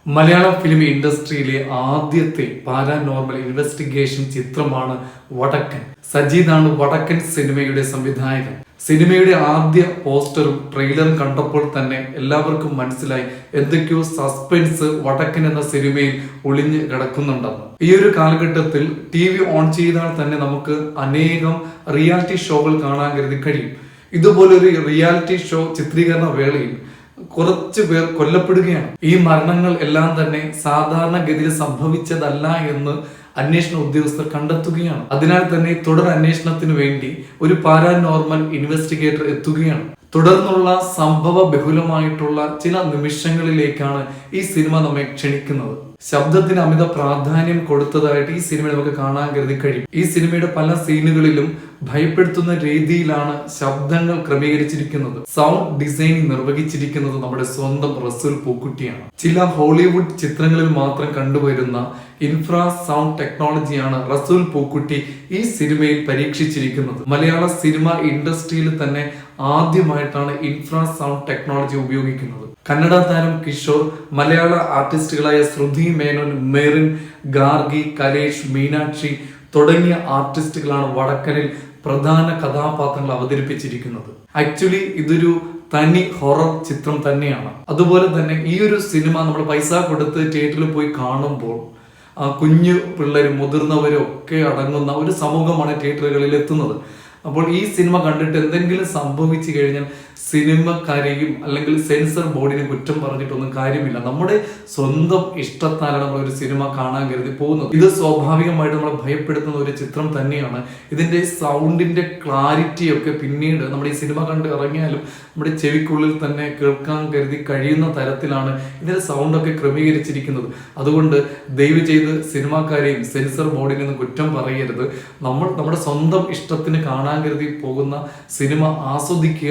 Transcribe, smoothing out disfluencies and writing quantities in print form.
Malayalam film ഇൻഡസ്ട്രിയിലെ ആദ്യത്തെ paranormal investigation ചിത്രമാണ് വടക്കൻ. സജീദാണ് വടക്കൻ സിനിമയുടെ സംവിധായകൻ. സിനിമയുടെ ആദ്യ പോസ്റ്ററും ട്രെയിലറും കണ്ടപ്പോൾ തന്നെ എല്ലാവർക്കും മനസ്സിലായി എന്തൊക്കെയോ സസ്പെൻസ് വടക്കൻ എന്ന സിനിമയിൽ ഒളിഞ്ഞു കിടക്കുന്നുണ്ടെന്ന്. ഈ ഒരു കാലഘട്ടത്തിൽ TV ഓൺ ചെയ്താൽ തന്നെ നമുക്ക് അനേകം റിയാലിറ്റി ഷോകൾ കാണാൻ കഴിയും. ഇതുപോലൊരു റിയാലിറ്റി ഷോ ചിത്രീകരണ വേളയിൽ കുറച്ചു പേർ കൊല്ലപ്പെടുകയാണ്. ഈ മരണങ്ങൾ എല്ലാം തന്നെ സാധാരണഗതിയിൽ സംഭവിച്ചതല്ല എന്ന് അന്വേഷണ ഉദ്യോഗസ്ഥർ കണ്ടെത്തുകയാണ്. അതിനാൽ തന്നെ തുടർ അന്വേഷണത്തിന് വേണ്ടി ഒരു പാരാനോർമൽ ഇൻവെസ്റ്റിഗേറ്റർ എത്തുകയാണ്. തുടർന്നുള്ള സംഭവ ബഹുലമായിട്ടുള്ള ചില നിമിഷങ്ങളിലേക്കാണ് ഈ സിനിമ നമ്മെ ക്ഷണിക്കുന്നത്. ശബ്ദത്തിന് അമിത പ്രാധാന്യം കൊടുത്തതായിട്ട് ഈ സിനിമ നമുക്ക് കാണാൻ കഴിയും. ഈ സിനിമയുടെ പല സീനുകളിലും ഭയപ്പെടുത്തുന്ന രീതിയിലാണ് ശബ്ദങ്ങൾ ക്രമീകരിച്ചിരിക്കുന്നത്. സൗണ്ട് ഡിസൈനിങ് നിർവഹിച്ചിരിക്കുന്നത് നമ്മുടെ സ്വന്തം റസൂൽ പൂക്കുട്ടിയാണ്. ചില ഹോളിവുഡ് ചിത്രങ്ങളിൽ മാത്രം കണ്ടുവരുന്ന ഇൻഫ്രാ സൗണ്ട് ടെക്നോളജിയാണ് റസൂൽ പൂക്കുട്ടി ഈ സിനിമയിൽ പരീക്ഷിച്ചിരിക്കുന്നത്. മലയാള സിനിമ ഇൻഡസ്ട്രിയിൽ തന്നെ ആദ്യമായിട്ടാണ് ഇൻഫ്രാ സൗണ്ട് ടെക്നോളജി ഉപയോഗിക്കുന്നത്. കന്നഡ താരം കിഷോർ, മലയാള ആർട്ടിസ്റ്റുകളായ ശ്രുതി മേനോൻ, മെറിൻ, ഗാർഗി, കലേഷ്, മീനാക്ഷി തുടങ്ങിയ ആർട്ടിസ്റ്റുകളാണ് വടക്കനിൽ പ്രധാന കഥാപാത്രങ്ങൾ അവതരിപ്പിച്ചിരിക്കുന്നത്. ആക്ച്വലി ഇതൊരു തനി ഹൊറർ ചിത്രം തന്നെയാണ്. അതുപോലെ തന്നെ ഈ ഒരു സിനിമ നമ്മൾ പൈസ കൊടുത്ത് തിയേറ്ററിൽ പോയി കാണുമ്പോൾ കുഞ്ഞു പിള്ളേരും മുതിർന്നവരും ഒക്കെ അടങ്ങുന്ന ഒരു സമൂഹമാണ് തിയേറ്ററുകളിൽ എത്തുന്നത്. അപ്പോൾ ഈ സിനിമ കണ്ടിട്ട് എന്തെങ്കിലും സംഭവിച്ചു കഴിഞ്ഞാൽ സിനിമക്കാരെയും അല്ലെങ്കിൽ സെൻസർ ബോർഡിനെ കുറ്റം പറഞ്ഞിട്ടൊന്നും കാര്യമില്ല. നമ്മുടെ സ്വന്തം ഇഷ്ടത്താലാണ് നമ്മൾ ഒരു സിനിമ കാണാൻ കരുതി പോകുന്നത്. ഇത് സ്വാഭാവികമായിട്ട് നമ്മളെ ഭയപ്പെടുത്തുന്ന ഒരു ചിത്രം തന്നെയാണ്. ഇതിന്റെ സൗണ്ടിന്റെ ക്ലാരിറ്റി ഒക്കെ പിന്നീട് നമ്മൾ ഈ സിനിമ കണ്ട് ഇറങ്ങിയാലും നമ്മുടെ ചെവിക്കുള്ളിൽ തന്നെ കേൾക്കാൻ കരുതി കഴിയുന്ന തരത്തിലാണ് ഇതിന്റെ സൗണ്ട് ഒക്കെ ക്രമീകരിച്ചിരിക്കുന്നത്. അതുകൊണ്ട് ദയവ് ചെയ്ത് സിനിമാക്കാരെയും സെൻസർ ബോർഡിനെയൊന്നും കുറ്റം പറയരുത്. നമ്മൾ നമ്മുടെ സ്വന്തം ഇഷ്ടത്തിന് കാണാൻ കരുതി പോകുന്ന സിനിമ ആസ്വദിക്കുക.